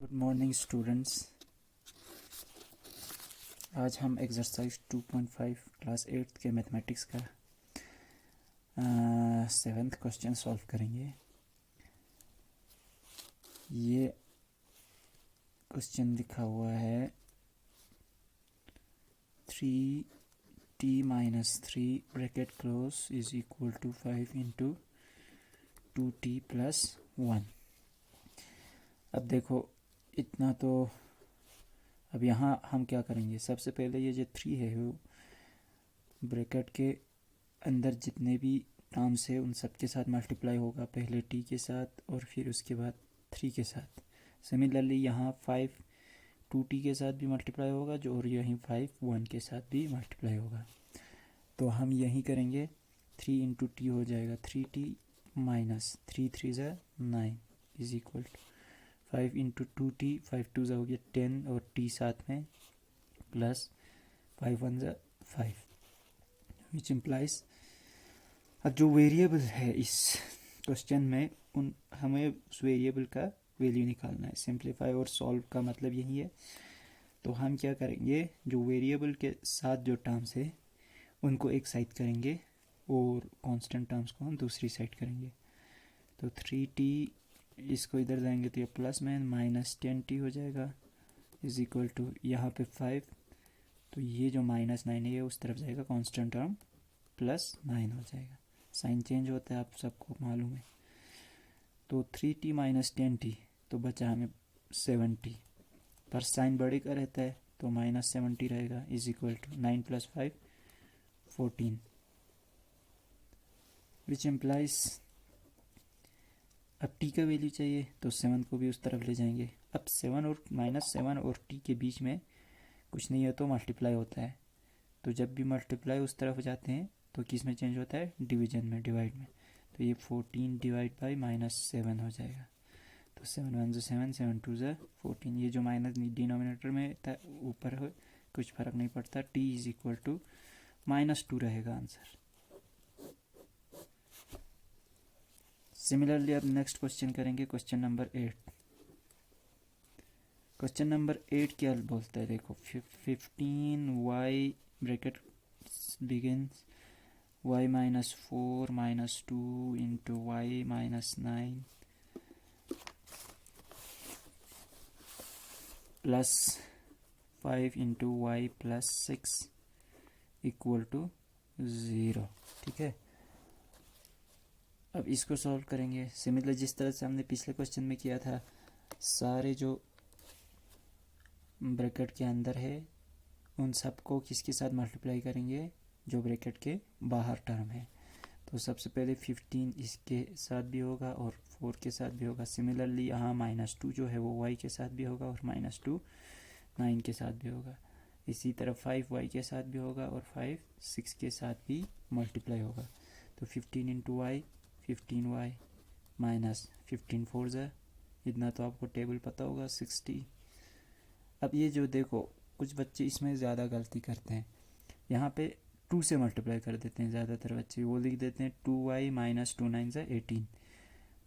Good morning students. आज हम exercise 2.5 class 8 के मैथमेटिक्स का 7th क्वेश्चन सॉल्व करेंगे। ये क्वेश्चन लिखा हुआ है 3t - 3 bracket close is equal to 5 into 2t + 1। अब देखो इतना तो अब यहाँ हम क्या करेंगे, सबसे पहले ये जो 3 है वो ब्रैकेट के अंदर जितने भी टर्म्स है उन सब के साथ मल्टीप्लाई होगा, पहले t के साथ और फिर उसके बाद 3 के साथ। सिमिलरली यहाँ 5 2t के साथ भी मल्टीप्लाई होगा जो, और यहीं 5 1 के साथ भी मल्टीप्लाई होगा। तो हम यहीं करेंगे 3 इंटू टी हो जाएगा 3t माइनस 3 3 ज़ा 9 is equal to 5 into 2t 5 2 ज़ा हो गया 10 और t साथ में प्लस 5 1 ज़ा 5 विच इम्प्लाइज। अब जो वेरिएबल है इस क्वेश्चन में उन हमें उस वेरिएबल का वैल्यू निकालना है। सिंप्लीफाई और सॉल्व का मतलब यही है। तो हम क्या करेंगे, जो वेरिएबल के साथ जो टर्म्स है उनको एक साइड करेंगे और कांस्टेंट टर्म्स को हम दूसरी साइड करेंगे। तो 3t इसको इधर जाएंगे तो ये प्लस में माइनस 10t हो जाएगा इज इक्वल टू यहाँ पे 5, तो ये जो -9 है ये उस तरफ जाएगा, कांस्टेंट टर्म +9 हो जाएगा। साइन चेंज होता है, आप सबको मालूम है। तो 3t - 10t तो बचा हमें 7t, पर साइन बड़े का रहता है तो -70 रहेगा is equal to 9 + 5 14 which implies. अब t का वैल्यू चाहिए तो 7 को भी उस तरफ ले जाएंगे। अब 7 और -7 और t के बीच में कुछ नहीं है तो मल्टीप्लाई होता है, तो जब भी मल्टीप्लाई उस तरफ जाते हैं तो किस में चेंज होता है, डिवीजन में, डिवाइड में। तो ये 14 डिवाइड बाई -7 हो जाएगा। तो 7 1 ज़ा 7 7 2 ज़ा 14, ये जो माइनस डिनोमिनेटर में था ऊपर हो कुछ फर्क नहीं पड़ता, t इज इक्वल टू -2 रहेगा आंसर। सिमिलरली अब नेक्स्ट क्वेश्चन करेंगे, क्वेश्चन नंबर 8। क्वेश्चन नंबर 8 क्या बोलता है, देखो 15y bracket begins y - 4 - 2 into y - 9 plus 5 into y plus 6 equal to 0। ठीक है, अब इसको सॉल्व करेंगे सिमिलर जिस तरह से हमने पिछले क्वेश्चन में किया था। सारे जो ब्रैकेट के अंदर है उन सबको किसके साथ मल्टीप्लाई करेंगे, जो ब्रैकेट के बाहर टर्म है। तो सबसे पहले 15 इसके साथ भी होगा और 4 के साथ भी होगा। सिमिलरली यहाँ -2 जो है वो y के साथ भी होगा और -2 9 के साथ भी होगा। इसी तरह 5 y के साथ भी होगा और 5 6 के साथ भी मल्टीप्लाई होगा। तो 15 इंटू वाई 15y माइनस 15 4 ज़ा, इतना तो आपको टेबल पता होगा 60। अब ये जो देखो कुछ बच्चे इसमें ज़्यादा गलती करते हैं, यहाँ पे 2 से मल्टीप्लाई कर देते हैं। ज़्यादातर बच्चे वो लिख देते हैं 2y - 2 9 ज़ा 18,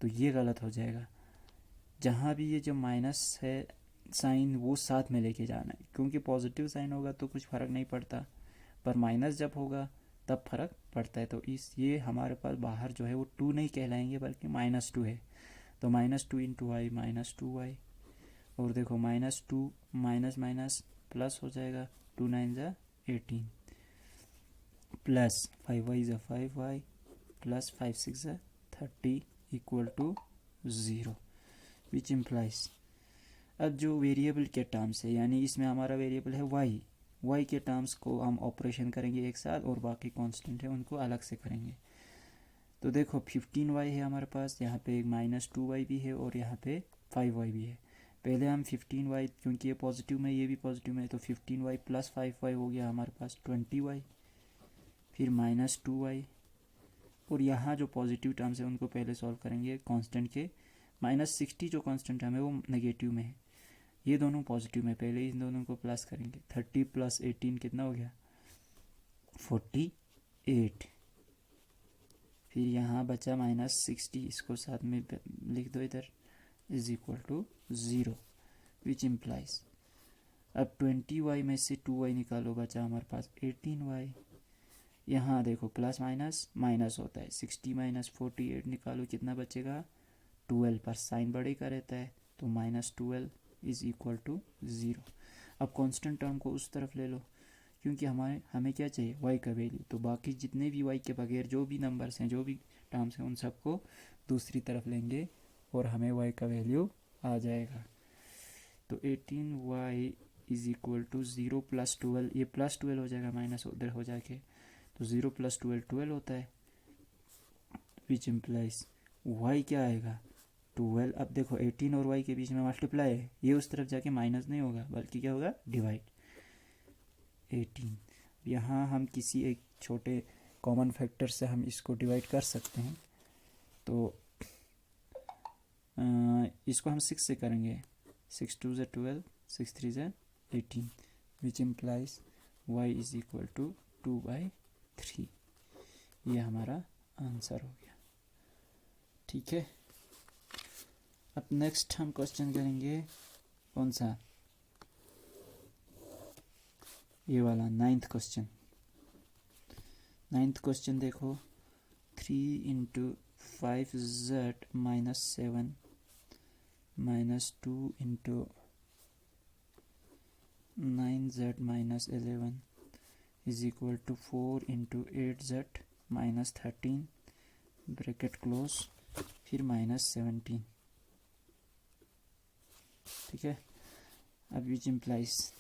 तो ये गलत हो जाएगा। जहाँ भी ये जो माइनस है साइन वो साथ में लेके जाना है, क्योंकि पॉजिटिव साइन होगा तो कुछ फ़र्क नहीं पड़ता, पर माइनस जब होगा तब फ़र्क पड़ता है। तो इस ये हमारे पास बाहर जो है वो 2 नहीं कहलाएंगे बल्कि -2 है। तो -2 इंटू वाई -2y, और देखो -2 माइनस माइनस प्लस हो जाएगा 2 9 ज़ा 18 प्लस 5y ज़ा 5y प्लस 5 6 ज़ा 30 इक्वल टू 0 विच इम्प्लाइज। अब जो वेरिएबल के टर्म्स है, यानी इसमें हमारा वेरिएबल है y के टर्म्स को हम ऑपरेशन करेंगे एक साथ और बाकी कांस्टेंट है उनको अलग से करेंगे। तो देखो 15y है हमारे पास, यहाँ पे एक -2y भी है और यहाँ पे 5y भी है। पहले हम 15y, क्योंकि ये पॉजिटिव में ये भी पॉजिटिव में है, तो 15y प्लस 5y हो गया हमारे पास 20y, फिर -2y, और यहाँ जो पॉजिटिव टर्म्स है उनको पहले सॉल्व करेंगे कांस्टेंट के। -60 जो कांस्टेंट टर्म है वो नेगेटिव में है, ये दोनों पॉजिटिव में, पहले इन दोनों को प्लस करेंगे। 30 + 18 कितना हो गया 48, फिर यहाँ बचा -60, इसको साथ में लिख दो इधर, is equal to 0। Which implies, अब 20y में से 2y निकालो, बचा हमारे पास 18y। यहाँ देखो प्लस माइनस माइनस होता है, 60 माइनस 48 निकालो, कितना बचेगा 12, पर साइन बड़े का रहता है तो -12 इज इक्वल टू 0। अब कांस्टेंट टर्म को उस तरफ ले लो, क्योंकि हमें क्या चाहिए y का वैल्यू, तो बाकी जितने भी y के बगैर जो भी नंबर्स हैं, जो भी टर्म्स हैं, उन सबको दूसरी तरफ लेंगे और हमें y का वैल्यू आ जाएगा। तो 18y इज इक्वल टू 0 + 12, ये +12 हो जाएगा, माइनस उधर हो जाके, तो 0 + 12 12 होता है, विच इम्प्लाइज y क्या आएगा 12। अब देखो 18 और y के बीच में मल्टीप्लाई है, ये उस तरफ जाके माइनस नहीं होगा बल्कि क्या होगा डिवाइड। 18 यहाँ हम किसी एक छोटे कॉमन फैक्टर से हम इसको डिवाइड कर सकते हैं, तो इसको हम 6 से करेंगे, 6 2 = 12, 6 3 = 18, which implies y is equal to 2/3। ये हमारा आंसर हो गया। ठीक है, अब नेक्स्ट हम क्वेश्चन करेंगे कौन सा, ये वाला 9th क्वेश्चन। 9th क्वेश्चन देखो, 3 × 5z - 7 - 2 × 9z - 11 is equal to 4 × 8z - 13 bracket close, फिर -17। ठीक है, अब विच इम्प्लाइज,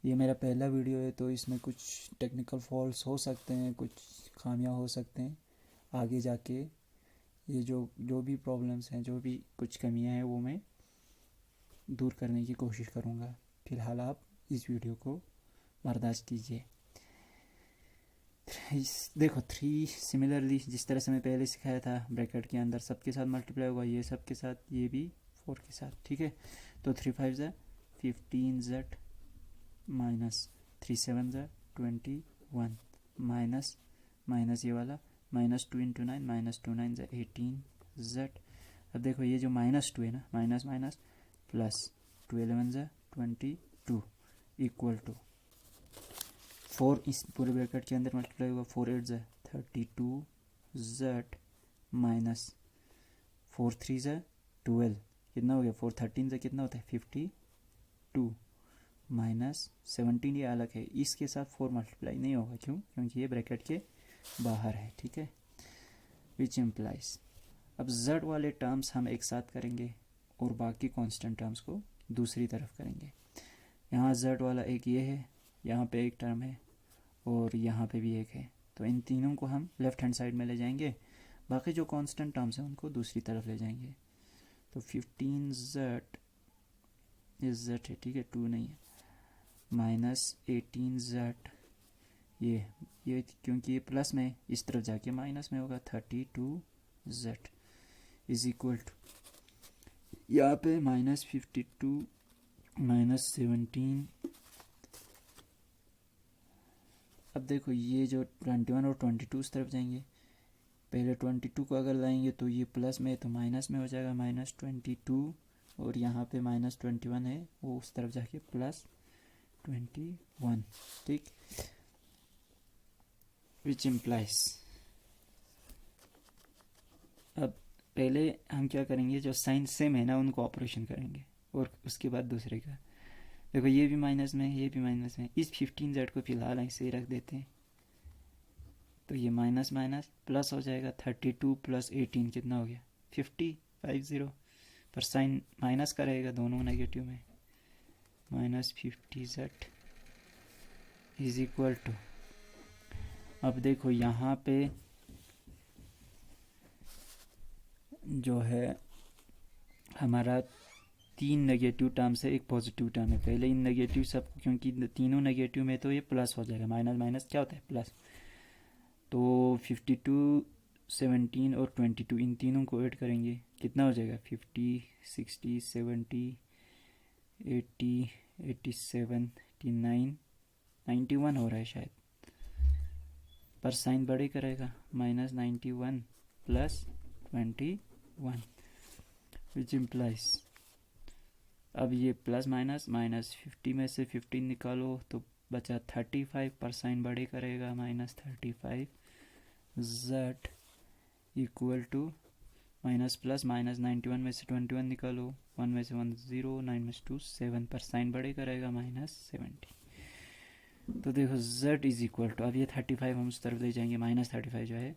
ये मेरा पहला वीडियो है तो इसमें कुछ टेक्निकल फॉल्ट्स हो सकते हैं, कुछ खामियां हो सकते हैं। आगे जाके ये जो भी प्रॉब्लम्स हैं, जो भी कुछ कमियां हैं, वो मैं दूर करने की कोशिश करूँगा। फ़िलहाल आप इस वीडियो को बर्दाश्त कीजिए। देखो 3 सिमिलरली जिस तरह से मैं पहले सिखाया था, ब्रैकेट के अंदर सबके साथ मल्टीप्लाई होगा, ये सब के साथ, ये भी 4 के साथ। ठीक है, तो 3 5 = 15z - 3 7 = 21 माइनस ये वाला -2 × 9 -2 9 = 18z। अब देखो ये जो -2 है ना, minus minus plus, 2 11 = 22 equal to 4, इस पूरे ब्रैकेट के अंदर मल्टीप्लाई होगा, 4 8 = 32z माइनस 4 3 = 12, कितना हो गया 4 13 से कितना होता है 52 माइनस 17, ये अलग है, इसके साथ 4 मल्टीप्लाई नहीं होगा, क्यों, क्योंकि ये ब्रैकेट के बाहर है। ठीक है, विच इम्प्लाइज, अब z वाले टर्म्स हम एक साथ करेंगे और बाकी कांस्टेंट टर्म्स को दूसरी तरफ करेंगे। यहाँ z वाला एक ये है, यहाँ पे एक टर्म है और यहाँ पे भी एक है, तो इन तीनों को हम लेफ्ट हैंड साइड में ले जाएंगे, बाकी जो कांस्टेंट टर्म्स हैं उनको दूसरी तरफ ले जाएंगे। तो 15z इस z है, ठीक है, 2 नहीं है, -18z, ये क्योंकि ये प्लस में इस तरफ जाके माइनस में होगा, 32z इज इक्वल टू, यहाँ पे -52 -17। अब देखो ये जो 21 और 22 उस तरफ जाएंगे, पहले 22 को अगर लाएंगे तो ये प्लस में तो माइनस में हो जाएगा, -22, और यहाँ पे -21 है, वो उस तरफ जाके +21। ठीक, विच इम्प्लाइज, अब पहले हम क्या करेंगे, जो साइन सेम है ना उनको ऑपरेशन करेंगे और उसके बाद दूसरे का। देखो ये भी माइनस में, ये भी माइनस में, इस 15z को फिलहाल ऐसे ही रख देते हैं, तो ये माइनस माइनस प्लस हो जाएगा, 32 + 18 कितना हो गया 50 पर साइन माइनस का रहेगा दोनों नेगेटिव में, -50z इज इक्वल टू, अब देखो यहाँ पे जो है हमारा 3 नेगेटिव टर्म से एक पॉजिटिव टर्म है, पहले इन नेगेटिव सब, क्योंकि तीनों नेगेटिव में तो ये प्लस हो जाएगा, माइनस माइनस क्या होता है प्लस, तो 52 17 और 22 इन तीनों को ऐड करेंगे, कितना हो जाएगा 50 60 70 80 87 89 91 हो रहा है शायद, पर साइन बड़े करेगा, -91 + 21, विच इम्प्लाइज अब ये प्लस माइनस माइनस 50 में से 15 निकालो तो बचा 35 पर साइन बड़े करेगा -35 z equal to minus plus minus 91 में से 21 निकालो 1 में से 1 0 9 में से 2 7 पर साइन बड़े करेगा -70। तो देखो z इज इक्वल टू, अब ये 35 हम उस तरफ ले जाएंगे -35 जो है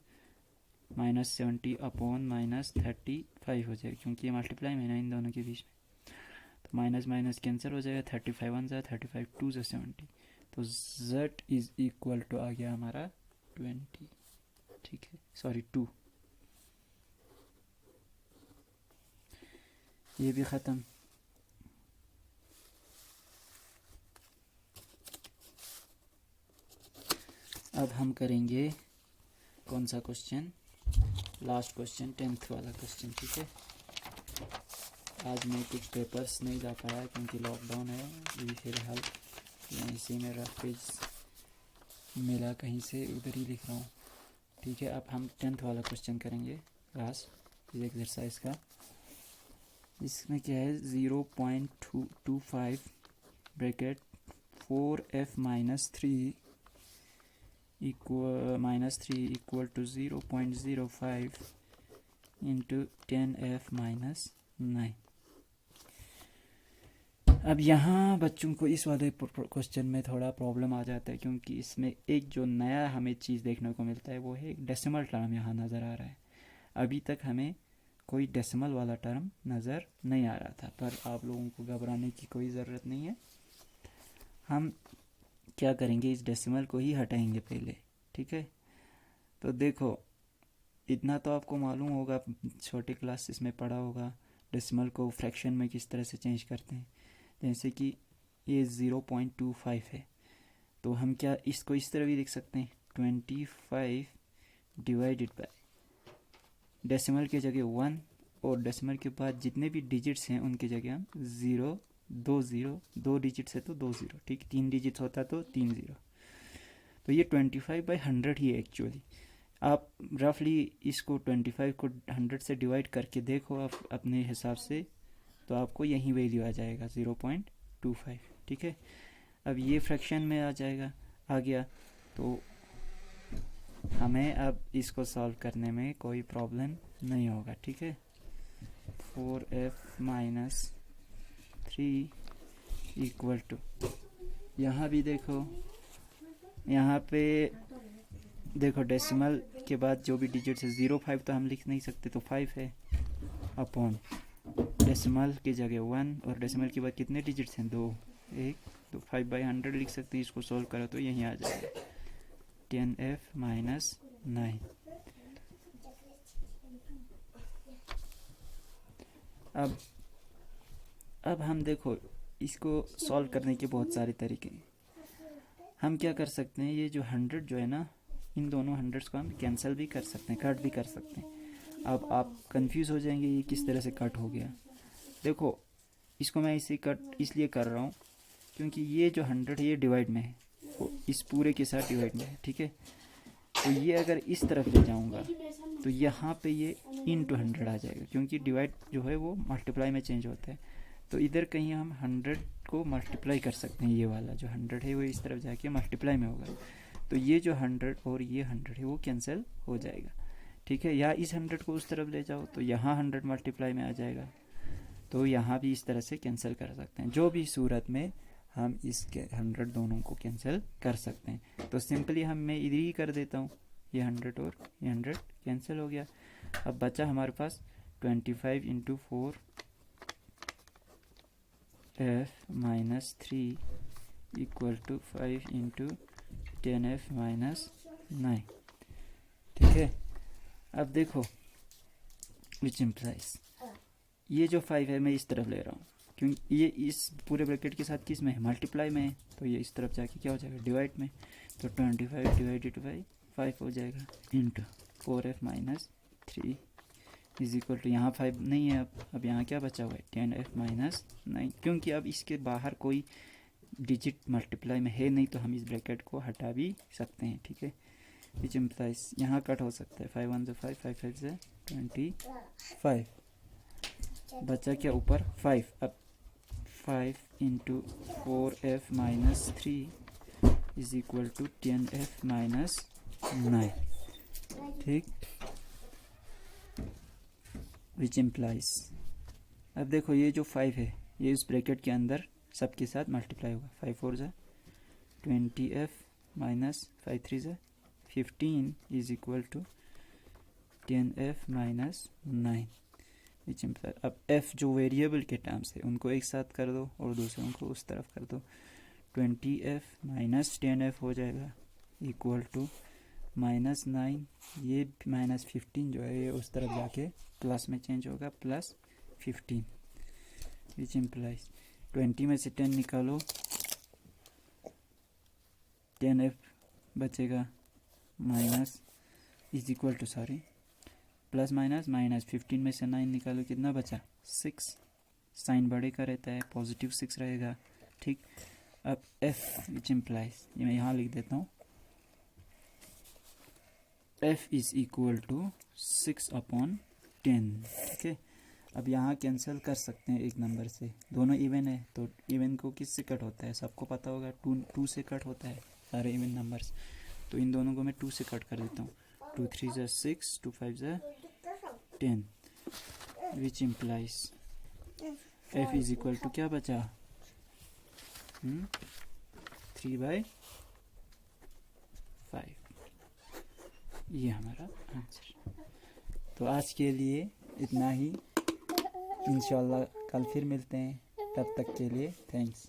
-70 अपॉन -35 हो जाएगा क्योंकि ये मल्टीप्लाई में ना इन दोनों के बीच में, तो माइनस माइनस कैंसिल हो जाएगा 35 1 जा 35 2 जा 70, तो z इज इक्वल टू आ गया हमारा 20, ठीक है, सॉरी 2। ये भी ख़त्म। अब हम करेंगे कौन सा क्वेश्चन, लास्ट क्वेश्चन 10th वाला क्वेश्चन, ठीक है। आज मैं कुछ पेपर्स नहीं जा पाया क्योंकि लॉकडाउन है, अभी फ़िलहाल यहीं से मेरा पेज मिला कहीं से, उधर ही लिख रहा हूँ, ठीक है। अब हम 10th वाला क्वेश्चन करेंगे लास्ट इस एक्सरसाइज का। इसमें क्या है 0.25 bracket 4f minus 3 equal to 0.05 into 10f minus 9। अब यहाँ बच्चों को इस वाले क्वेश्चन में थोड़ा प्रॉब्लम आ जाता है क्योंकि इसमें एक जो नया हमें चीज़ देखने को मिलता है वो है एक डेसिमल टर्म यहाँ नज़र आ रहा है। अभी तक हमें कोई डेसिमल वाला टर्म नज़र नहीं आ रहा था, पर आप लोगों को घबराने की कोई ज़रूरत नहीं है। हम क्या करेंगे, इस डेसिमल को ही हटाएंगे पहले, ठीक है। तो देखो इतना तो आपको मालूम होगा, छोटे क्लासेस में पढ़ा होगा डेसिमल को फ्रैक्शन में किस तरह से चेंज करते हैं। जैसे कि ये 0.25 है, तो हम क्या इसको इस तरह भी लिख सकते हैं 25 डिवाइडेड बाय डेसिमल के जगह 1 और डेसिमल के बाद जितने भी डिजिट्स हैं उनके जगह हम 0 2 डिजिट्स है तो 2 0, ठीक, 3 डिजिट्स होता तो 3 0। तो ये 25/100 ही है एक्चुअली। आप रफली इसको 25 को 100 से डिवाइड करके देखो आप अपने हिसाब से, तो आपको यही वैल्यू आ जाएगा 0.25, ठीक है। अब ये फ्रैक्शन में आ गया, तो हमें अब इसको सॉल्व करने में कोई प्रॉब्लम नहीं होगा, ठीक है। 4f माइनस 3 इक्वल टू, यहाँ भी देखो, यहाँ पे देखो डेसिमल के बाद जो भी डिजिट्स है 0.5 तो हम लिख नहीं सकते, तो 5 है अपॉन डेसिमल की जगह 1 और डेसिमल के बाद कितने डिजिट्स हैं 2 1, तो 5/100 लिख सकते हैं। इसको सॉल्व करो तो यहीं आ जाएगा 10f माइनस 9। अब हम देखो इसको सॉल्व करने के बहुत सारे तरीके हैं। हम क्या कर सकते हैं, ये जो 100 जो है ना, इन दोनों 100s को हम कैंसिल भी कर सकते हैं, कट भी कर सकते हैं। अब आप कंफ्यूज हो जाएंगे ये किस तरह से कट हो गया। देखो इसको मैं इसे कट इसलिए कर रहा हूँ क्योंकि ये जो 100 है ये डिवाइड में है, वो इस पूरे के साथ डिवाइड में है, ठीक है। तो ये अगर इस तरफ ले जाऊँगा तो यहाँ पे ये इनटू 100 आ जाएगा क्योंकि डिवाइड जो है वो मल्टीप्लाई में चेंज होता है। तो इधर कहीं हम 100 को मल्टीप्लाई कर सकते हैं, ये वाला जो 100 है वो इस तरफ जाके मल्टीप्लाई में होगा, तो ये जो 100 और ये 100 है वो कैंसिल हो जाएगा, ठीक है। या इस 100 को उस तरफ ले जाओ तो यहाँ 100 मल्टीप्लाई में आ जाएगा, तो यहाँ भी इस तरह से कैंसिल कर सकते हैं। जो भी सूरत में हम इसके 100 दोनों को कैंसिल कर सकते हैं। तो सिंपली मैं इधर ही कर देता हूँ, ये 100 और ये 100 कैंसिल हो गया। अब बचा हमारे पास 25 into 4 f minus 3 equal to 5 into 10f minus 9, ठीक है। अब देखो विच इम्प्लाइज ये जो 5 है मैं इस तरफ ले रहा हूँ क्योंकि ये इस पूरे ब्रैकेट के साथ किस में है, मल्टीप्लाई में है, तो ये इस तरफ जाके क्या हो जाएगा डिवाइड में, तो 25 डिवाइडेड बाई 5 हो जाएगा into 4f minus 3 is equal to, यहाँ 5 नहीं है, अब यहाँ क्या बचा हुआ है 10f माइनस 9, क्योंकि अब इसके बाहर कोई डिजिट मल्टीप्लाई में है नहीं तो हम इस ब्रैकेट को हटा भी सकते हैं, ठीक है। विच इम्प्लाइज यहाँ कट हो सकता है, 5 1 5 5 5 से 25 बचा क्या ऊपर 5। अब 5 into 4f minus 3 is equal to 10f minus 9, ठीक। विच इम्प्लाइज, अब देखो ये जो 5 है ये इस ब्रैकेट के अंदर सबके साथ मल्टीप्लाई होगा। 5 4 ज़ा 20f माइनस 5 3 ज़ा 15 is equal to 10f minus 9, which imply. अब f जो वेरिएबल के टर्म्स है उनको एक साथ कर दो और दूसरों को उस तरफ कर दो। 20f माइनस 10f हो जाएगा इक्वल टू माइनस 9, ये माइनस 15 जो है ये उस तरफ जाके प्लस में चेंज होगा, प्लस 15, विच इम्प्लाइज 20 में से 10 निकालो 10f बचेगा minus is equal to sorry plus minus minus 15 में से 9 निकालो कितना बचा 6, साइन बड़े का रहता है पॉजिटिव 6 रहेगा, ठीक। अब f विच इम्प्लाइज ये मैं यहाँ लिख देता हूँ, f इज इक्वल टू 6/10, ठीक है। अब यहाँ कैंसिल कर सकते हैं एक नंबर से, दोनों इवन है तो इवन को किससे कट होता है सबको पता होगा, 2 से कट होता है सारे इवन नंबर्स, तो इन दोनों को मैं 2 से कट कर देता हूँ। 2 3 ज़ा 6, 2 5 ज़ा 10, which implies f is equal to क्या बचा 3/5, ये हमारा आंसर। तो आज के लिए इतना ही, इंशाल्लाह कल फिर मिलते हैं, तब तक के लिए थैंक्स।